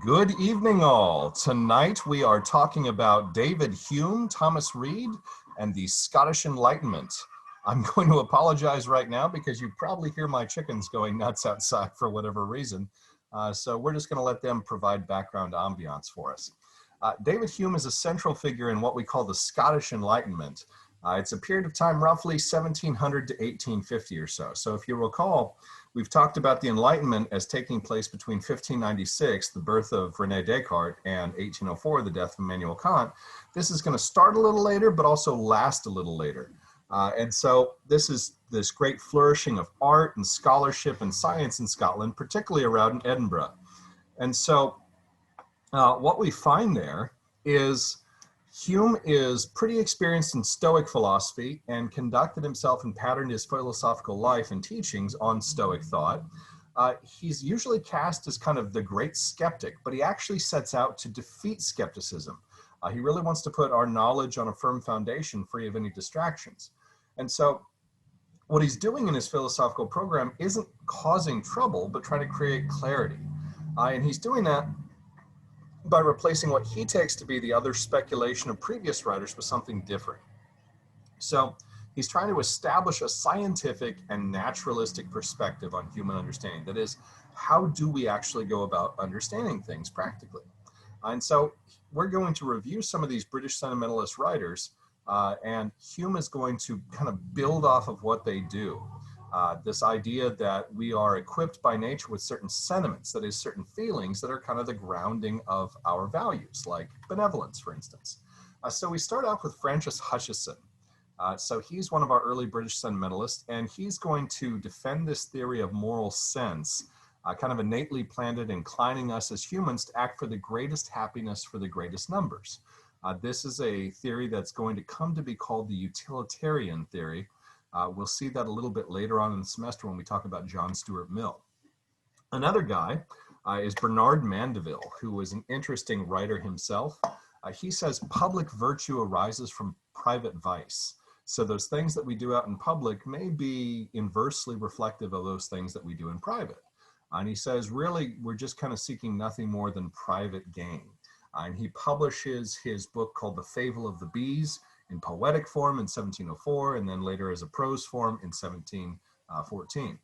Good evening, all. Tonight we are talking about David Hume, Thomas Reid, and the Scottish Enlightenment. I'm going to apologize right now because you probably hear my chickens going nuts outside for whatever reason. So we're just going to let them provide background ambiance for us. David Hume is a central figure in what we call the Scottish Enlightenment. It's a period of time roughly 1700 to 1850 or so. So if you recall, we've talked about the Enlightenment as taking place between 1596, the birth of René Descartes, and 1804, the death of Immanuel Kant. This is going to start a little later, but also last a little later. And so this is this great flourishing of art and scholarship and science in Scotland, particularly around Edinburgh. And so what we find there is Hume is pretty experienced in Stoic philosophy and conducted himself and patterned his philosophical life and teachings on Stoic thought. He's usually cast as kind of the great skeptic, but he actually sets out to defeat skepticism. He really wants to put our knowledge on a firm foundation free of any distractions. And so what he's doing in his philosophical program isn't causing trouble, but trying to create clarity. And he's doing that by replacing what he takes to be the other speculation of previous writers with something different. So he's trying to establish a scientific and naturalistic perspective on human understanding. That is, how do we actually go about understanding things practically? And so we're going to review some of these British sentimentalist writers, and Hume is going to kind of build off of what they do. This idea that we are equipped by nature with certain sentiments, that is, certain feelings that are kind of the grounding of our values, like benevolence, for instance. So we start off with Francis Hutcheson. So he's one of our early British sentimentalists, and he's going to defend this theory of moral sense, kind of innately planted, inclining us as humans to act for the greatest happiness for the greatest numbers. This is a theory that's going to come to be called the utilitarian theory. We'll see that a little bit later on in the semester when we talk about John Stuart Mill. Another guy is Bernard Mandeville, who was an interesting writer himself. He says public virtue arises from private vice. So those things that we do out in public may be inversely reflective of those things that we do in private. And he says, really, we're just kind of seeking nothing more than private gain. And he publishes his book called The Fable of the Bees in poetic form in 1704, and then later as a prose form in 1714.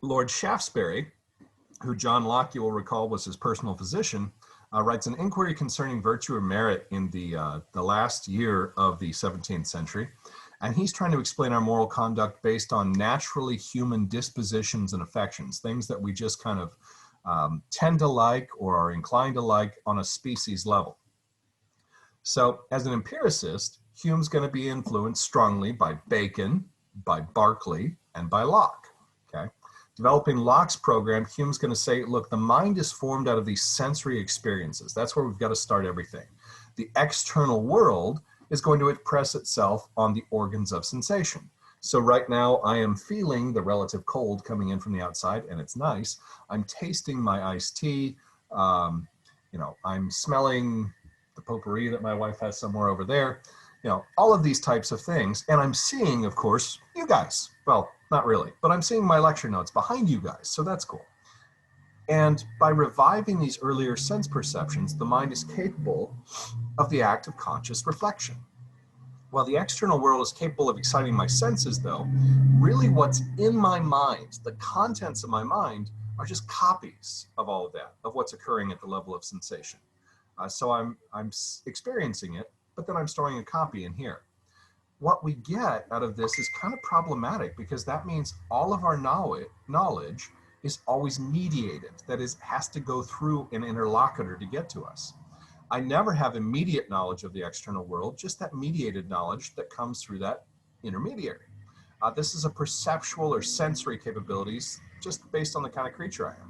Lord Shaftesbury, who John Locke, you will recall, was his personal physician, writes an inquiry concerning virtue or merit in the last year of the 17th century. And he's trying to explain our moral conduct based on naturally human dispositions and affections, things that we just kind of tend to like or are inclined to like on a species level. So as an empiricist, Hume's going to be influenced strongly by Bacon, by Berkeley, and by Locke. Okay? Developing Locke's program, Hume's going to say, look, the mind is formed out of these sensory experiences. That's where we've got to start everything. The external world is going to express itself on the organs of sensation. So right now I am feeling the relative cold coming in from the outside, and it's nice. I'm tasting my iced tea. I'm smelling the potpourri that my wife has somewhere over there, all of these types of things. And I'm seeing, of course, you guys. Well, not really, but I'm seeing my lecture notes behind you guys, so that's cool. And by reviving these earlier sense perceptions, the mind is capable of the act of conscious reflection. While the external world is capable of exciting my senses, though, really what's in my mind, the contents of my mind, are just copies of all of that, of what's occurring at the level of sensation. So I'm experiencing it, but then I'm storing a copy in here. What we get out of this is kind of problematic because that means all of our knowledge is always mediated. That is, has to go through an interlocutor to get to us. I never have immediate knowledge of the external world, just that mediated knowledge that comes through that intermediary. This is a perceptual or sensory capabilities just based on the kind of creature I am.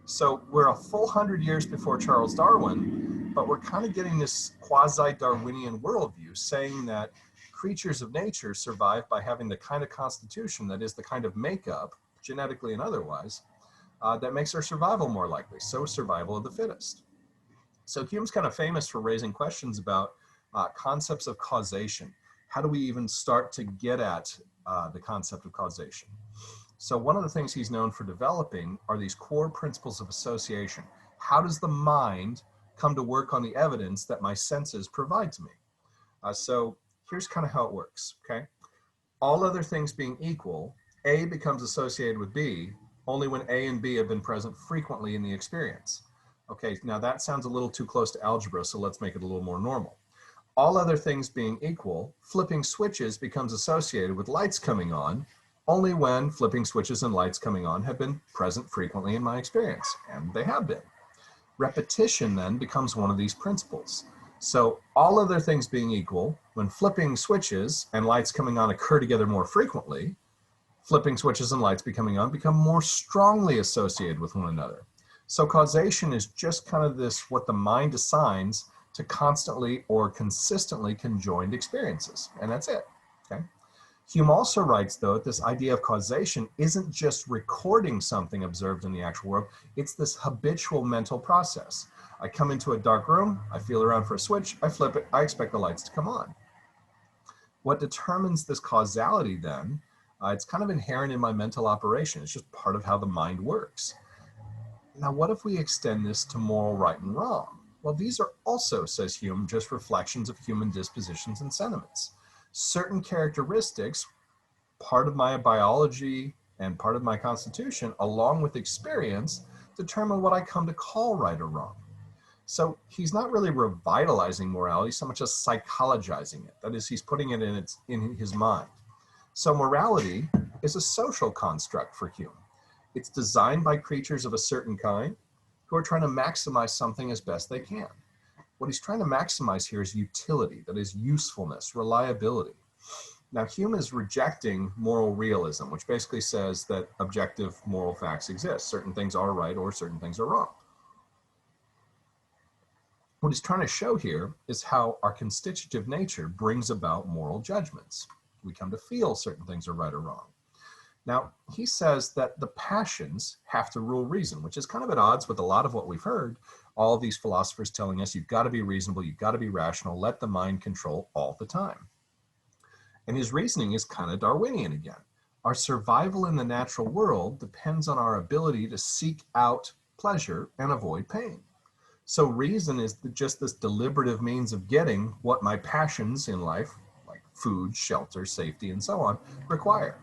So we're a full 100 years before Charles Darwin, but we're kind of getting this quasi-Darwinian worldview saying that creatures of nature survive by having the kind of constitution, that is the kind of makeup, genetically and otherwise, that makes our survival more likely. So survival of the fittest. So Hume's kind of famous for raising questions about concepts of causation. How do we even start to get at the concept of causation? So one of the things he's known for developing are these core principles of association. How does the mind come to work on the evidence that my senses provide to me? So here's kind of how it works, okay? All other things being equal, A becomes associated with B only when A and B have been present frequently in the experience. Okay, now that sounds a little too close to algebra, so let's make it a little more normal. All other things being equal, flipping switches becomes associated with lights coming on only when flipping switches and lights coming on have been present frequently in my experience, and they have been. Repetition then becomes one of these principles. So all other things being equal, when flipping switches and lights coming on occur together more frequently, flipping switches and lights becoming on become more strongly associated with one another. So causation is just kind of this, what the mind assigns to constantly or consistently conjoined experiences, and that's it, okay? Hume also writes, though, that this idea of causation isn't just recording something observed in the actual world, it's this habitual mental process. I come into a dark room, I feel around for a switch, I flip it, I expect the lights to come on. What determines this causality then, it's kind of inherent in my mental operation. It's just part of how the mind works. Now, what if we extend this to moral right and wrong? Well, these are also, says Hume, just reflections of human dispositions and sentiments. Certain characteristics, part of my biology and part of my constitution, along with experience, determine what I come to call right or wrong. So he's not really revitalizing morality so much as psychologizing it. That is, he's putting it in his mind. So morality is a social construct for Hume. It's designed by creatures of a certain kind who are trying to maximize something as best they can. What he's trying to maximize here is utility, that is usefulness, reliability. Now, Hume is rejecting moral realism, which basically says that objective moral facts exist. Certain things are right or certain things are wrong. What he's trying to show here is how our constitutive nature brings about moral judgments. We come to feel certain things are right or wrong. Now, he says that the passions have to rule reason, which is kind of at odds with a lot of what we've heard. All of these philosophers telling us you've got to be reasonable, you've got to be rational, let the mind control all the time. And his reasoning is kind of Darwinian again. Our survival in the natural world depends on our ability to seek out pleasure and avoid pain. So reason is just this deliberative means of getting what my passions in life, like food, shelter, safety, and so on, require.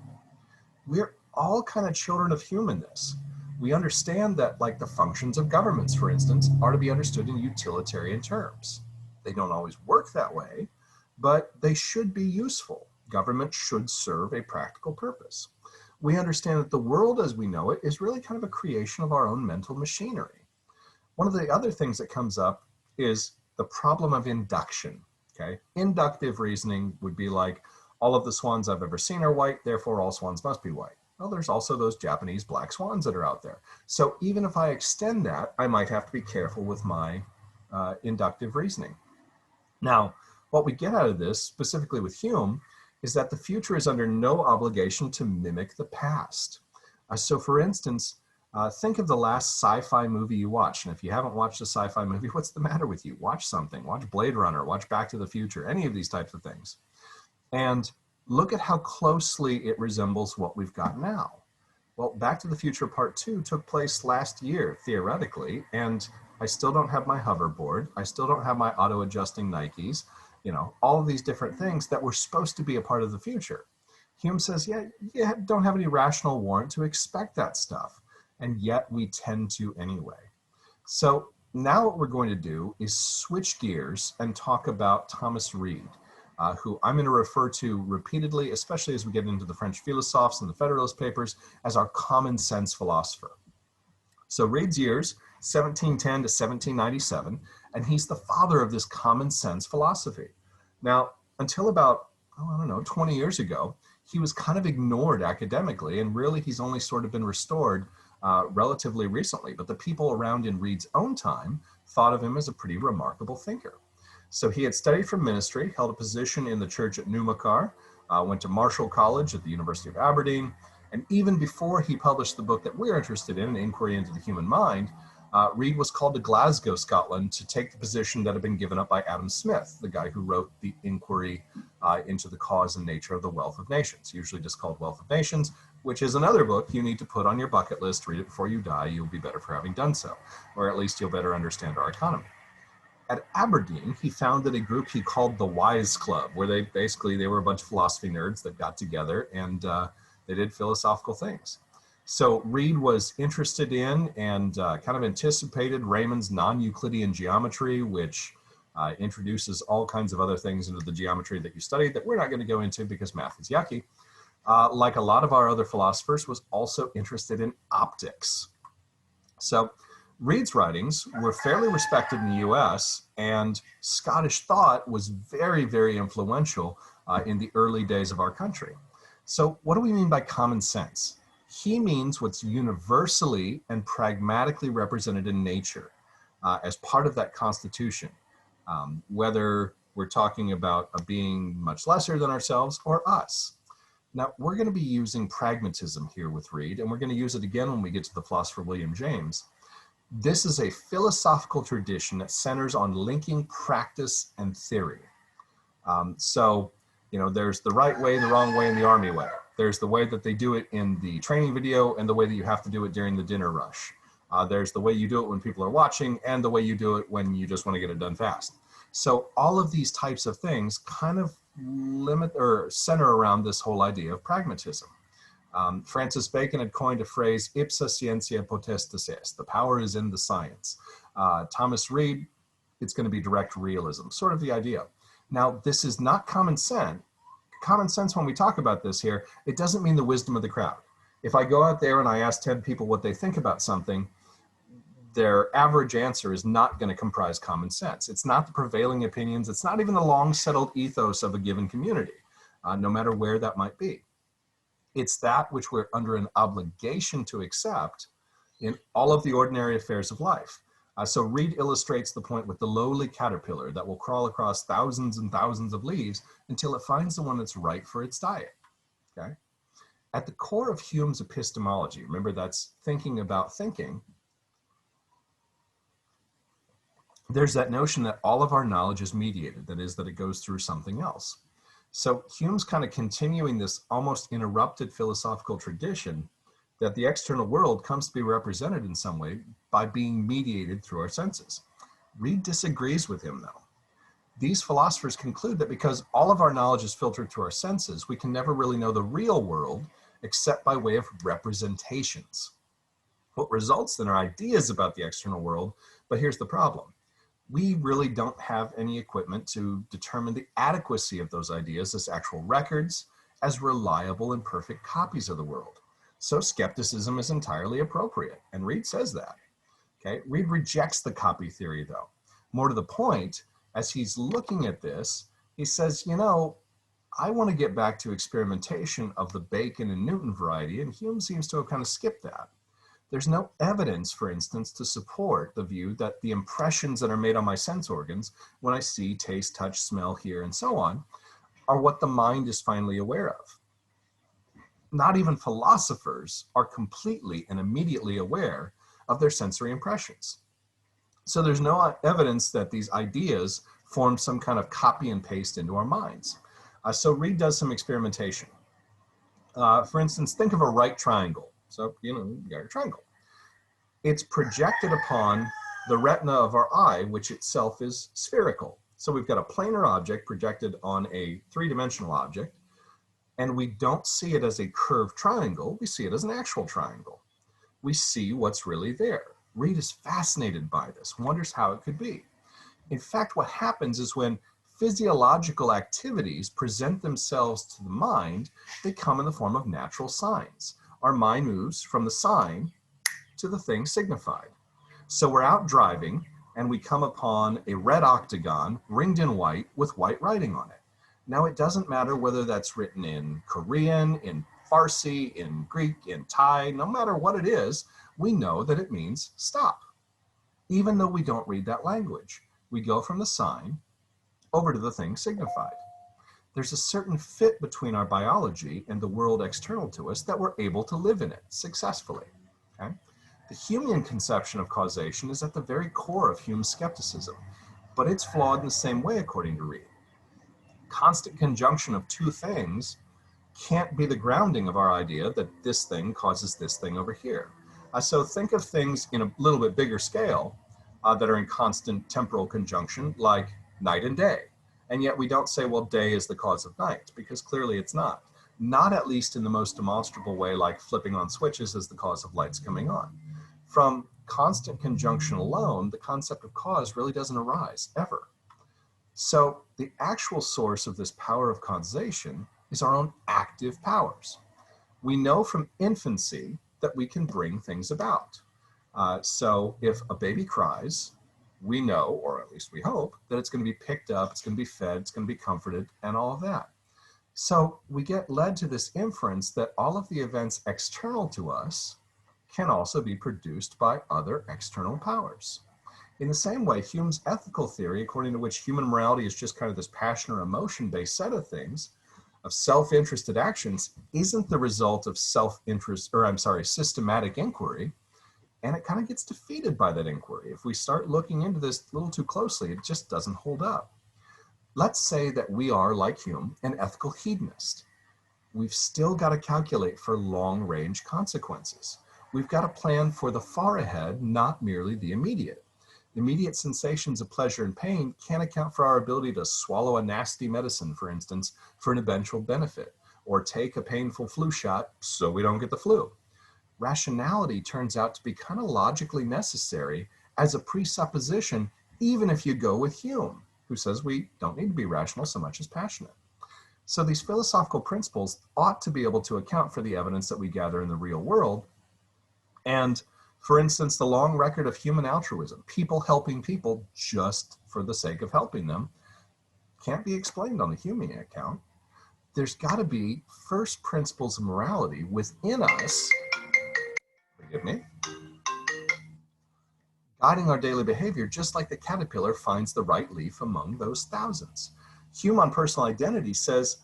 We're all kind of children of humanness. We understand that, like the functions of governments, for instance, are to be understood in utilitarian terms. They don't always work that way, but they should be useful. Government should serve a practical purpose. We understand that the world as we know it is really kind of a creation of our own mental machinery. One of the other things that comes up is the problem of induction, okay? Inductive reasoning would be like, all of the swans I've ever seen are white, therefore all swans must be white. Well, there's also those Japanese black swans that are out there. So even if I extend that, I might have to be careful with my inductive reasoning. Now, what we get out of this, specifically with Hume, is that the future is under no obligation to mimic the past. So for instance, think of the last sci-fi movie you watched. And if you haven't watched a sci-fi movie, what's the matter with you? Watch something, watch Blade Runner, watch Back to the Future, any of these types of things. And look at how closely it resembles what we've got now. Well, Back to the Future Part 2 took place last year, theoretically, and I still don't have my hoverboard. I still don't have my auto-adjusting Nikes, you know, all of these different things that were supposed to be a part of the future. Hume says, yeah, you don't have any rational warrant to expect that stuff, and yet we tend to anyway. So now what we're going to do is switch gears and talk about Thomas Reid. Who I'm going to refer to repeatedly, especially as we get into the French philosophes and the Federalist Papers, as our common sense philosopher. So Reid's years, 1710 to 1797, and he's the father of this common sense philosophy. Now, until about, 20 years ago, he was kind of ignored academically, and really he's only sort of been restored relatively recently. But the people around in Reid's own time thought of him as a pretty remarkable thinker. So he had studied for ministry, held a position in the church at Newmakar, went to Marshall College at the University of Aberdeen, and even before he published the book that we're interested in, An Inquiry into the Human Mind, Reid was called to Glasgow, Scotland, to take the position that had been given up by Adam Smith, the guy who wrote the Inquiry into the Cause and Nature of the Wealth of Nations, usually just called Wealth of Nations, which is another book you need to put on your bucket list. Read it before you die. You'll be better for having done so, or at least you'll better understand our economy. At Aberdeen, he founded a group he called the Wise Club, where they were a bunch of philosophy nerds that got together and they did philosophical things. So Reid was interested in and kind of anticipated Raymond's non-Euclidean geometry, which introduces all kinds of other things into the geometry that you study that we're not going to go into because math is yucky. Like a lot of our other philosophers, was also interested in optics. So Reid's writings were fairly respected in the US, and Scottish thought was very, very influential in the early days of our country. So what do we mean by common sense? He means what's universally and pragmatically represented in nature as part of that constitution, whether we're talking about a being much lesser than ourselves or us. Now, we're going to be using pragmatism here with Reid, and we're going to use it again when we get to the philosopher William James. This is a philosophical tradition that centers on linking practice and theory. So, there's the right way, the wrong way, and the army way. There's the way that they do it in the training video and the way that you have to do it during the dinner rush. There's the way you do it when people are watching and the way you do it when you just want to get it done fast. So all of these types of things kind of limit or center around this whole idea of pragmatism. Francis Bacon had coined a phrase, ipsa scientia potestas est, the power is in the science. Thomas Reid, it's going to be direct realism, sort of the idea. Now, this is not common sense. Common sense, when we talk about this here, it doesn't mean the wisdom of the crowd. If I go out there and I ask 10 people what they think about something, their average answer is not going to comprise common sense. It's not the prevailing opinions. It's not even the long settled ethos of a given community, no matter where that might be. It's that which we're under an obligation to accept in all of the ordinary affairs of life. So Reid illustrates the point with the lowly caterpillar that will crawl across thousands and thousands of leaves until it finds the one that's right for its diet. Okay? At the core of Hume's epistemology, remember that's thinking about thinking, there's that notion that all of our knowledge is mediated, that is, that it goes through something else. So Hume's kind of continuing this almost interrupted philosophical tradition that the external world comes to be represented in some way by being mediated through our senses. Reid disagrees with him, though. These philosophers conclude that because all of our knowledge is filtered through our senses, we can never really know the real world except by way of representations. What results then are ideas about the external world, but here's the problem. We really don't have any equipment to determine the adequacy of those ideas as actual records, as reliable and perfect copies of the world. So skepticism is entirely appropriate, and Reid says that. Okay? Reid rejects the copy theory, though. More to the point, as he's looking at this, he says, I want to get back to experimentation of the Bacon and Newton variety, and Hume seems to have kind of skipped that. There's no evidence, for instance, to support the view that the impressions that are made on my sense organs when I see, taste, touch, smell, hear, and so on, are what the mind is finally aware of. Not even philosophers are completely and immediately aware of their sensory impressions. So there's no evidence that these ideas form some kind of copy and paste into our minds. So Reid does some experimentation. For instance, think of a right triangle. So, you got a triangle. It's projected upon the retina of our eye, which itself is spherical. So we've got a planar object projected on a three-dimensional object, and we don't see it as a curved triangle. We see it as an actual triangle. We see what's really there. Reid is fascinated by this, wonders how it could be. In fact, what happens is when physiological activities present themselves to the mind, they come in the form of natural signs. Our mind moves from the sign to the thing signified. So we're out driving and we come upon a red octagon ringed in white with white writing on it. Now it doesn't matter whether that's written in Korean, in Farsi, in Greek, in Thai, no matter what it is, we know that it means stop. Even though we don't read that language, we go from the sign over to the thing signified. There's a certain fit between our biology and the world external to us that we're able to live in it successfully. Okay? The Humean conception of causation is at the very core of Hume's skepticism, but it's flawed in the same way according to Reid. Constant conjunction of two things can't be the grounding of our idea that this thing causes this thing over here. So think of things in a little bit bigger scale that are in constant temporal conjunction, like night and day. And yet we don't say, well, day is the cause of night, because clearly it's not. Not at least in the most demonstrable way, like flipping on switches is the cause of lights coming on. From constant conjunction alone, the concept of cause really doesn't arise, ever. So the actual source of this power of causation is our own active powers. We know from infancy that we can bring things about. So if a baby cries, we know, or at least we hope, that it's going to be picked up, it's going to be fed, it's going to be comforted, and all of that. So we get led to this inference that all of the events external to us can also be produced by other external powers. In the same way, Hume's ethical theory, according to which human morality is just kind of this passion or emotion-based set of things, of self-interested actions, isn't the result of systematic inquiry, and it kind of gets defeated by that inquiry. If we start looking into this a little too closely, it just doesn't hold up. Let's say that we are, like Hume, an ethical hedonist. We've still got to calculate for long-range consequences. We've got to plan for the far ahead, not merely the immediate. Immediate sensations of pleasure and pain can't account for our ability to swallow a nasty medicine, for instance, for an eventual benefit, or take a painful flu shot so we don't get the flu. Rationality turns out to be kind of logically necessary as a presupposition, even if you go with Hume, who says we don't need to be rational so much as passionate. So these philosophical principles ought to be able to account for the evidence that we gather in the real world. And for instance, the long record of human altruism, people helping people just for the sake of helping them, can't be explained on the Humean account. There's got to be first principles of morality within us, forgive me, guiding our daily behavior, just like the caterpillar finds the right leaf among those thousands. Hume on personal identity says,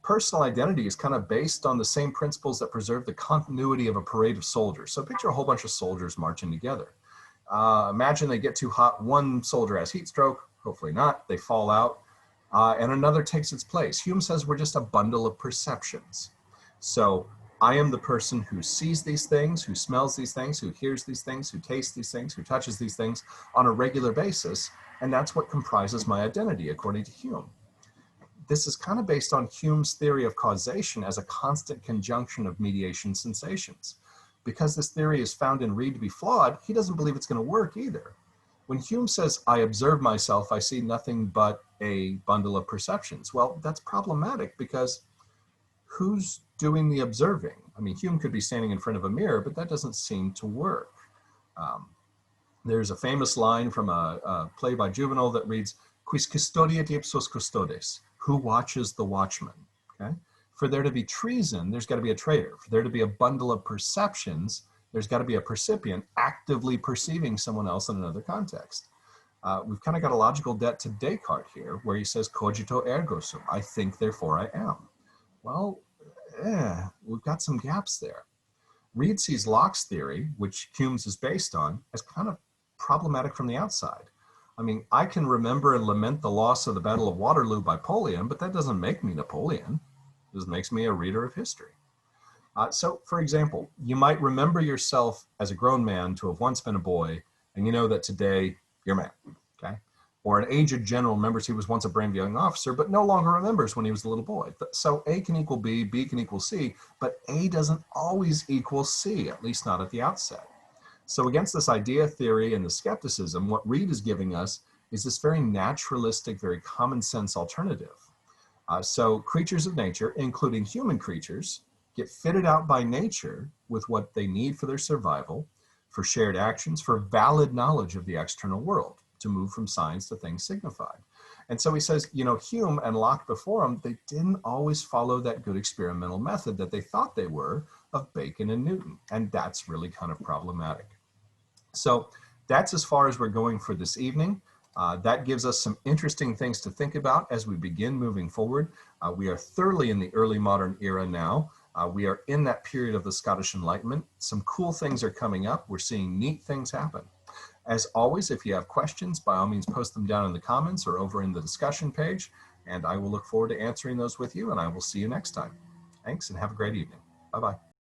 personal identity is kind of based on the same principles that preserve the continuity of a parade of soldiers. So picture a whole bunch of soldiers marching together. Imagine they get too hot, one soldier has heat stroke, hopefully not, they fall out, and another takes its place. Hume says we're just a bundle of perceptions. So I am the person who sees these things, who smells these things, who hears these things, who tastes these things, who touches these things on a regular basis, and that's what comprises my identity, according to Hume. This is kind of based on Hume's theory of causation as a constant conjunction of mediation sensations. Because this theory is found in Reid to be flawed, he doesn't believe it's going to work either. When Hume says, I observe myself, I see nothing but a bundle of perceptions. Well, that's problematic because who's doing the observing? I mean, Hume could be standing in front of a mirror, but that doesn't seem to work. There's a famous line from a play by Juvenal that reads, Quis custodiet ipsos custodes? Who watches the watchman? Okay? For there to be treason, there's got to be a traitor. For there to be a bundle of perceptions, there's got to be a percipient actively perceiving someone else in another context. We've kind of got a logical debt to Descartes here, where he says, cogito ergo sum, I think, therefore I am. Well, we've got some gaps there. Reid sees Locke's theory, which Hume's is based on, as kind of problematic from the outside. I mean, I can remember and lament the loss of the Battle of Waterloo by Napoleon, but that doesn't make me Napoleon. It just makes me a reader of history. So, for example, you might remember yourself as a grown man to have once been a boy, and you know that today you're a man, okay? Or an aged general remembers he was once a brave young officer, but no longer remembers when he was a little boy. So A can equal B, B can equal C, but A doesn't always equal C, at least not at the outset. So against this idea theory and the skepticism, what Reid is giving us is this very naturalistic, very common sense alternative. So creatures of nature, including human creatures, get fitted out by nature with what they need for their survival, for shared actions, for valid knowledge of the external world, to move from signs to things signified. And so he says, you know, Hume and Locke before him, they didn't always follow that good experimental method that they thought they were of Bacon and Newton. And that's really kind of problematic. So that's as far as we're going for this evening. That gives us some interesting things to think about as we begin moving forward. We are thoroughly in the early modern era now. We are in that period of the Scottish Enlightenment. Some cool things are coming up. We're seeing neat things happen. As always, if you have questions, by all means, post them down in the comments or over in the discussion page, and I will look forward to answering those with you, and I will see you next time. Thanks and have a great evening. Bye-bye.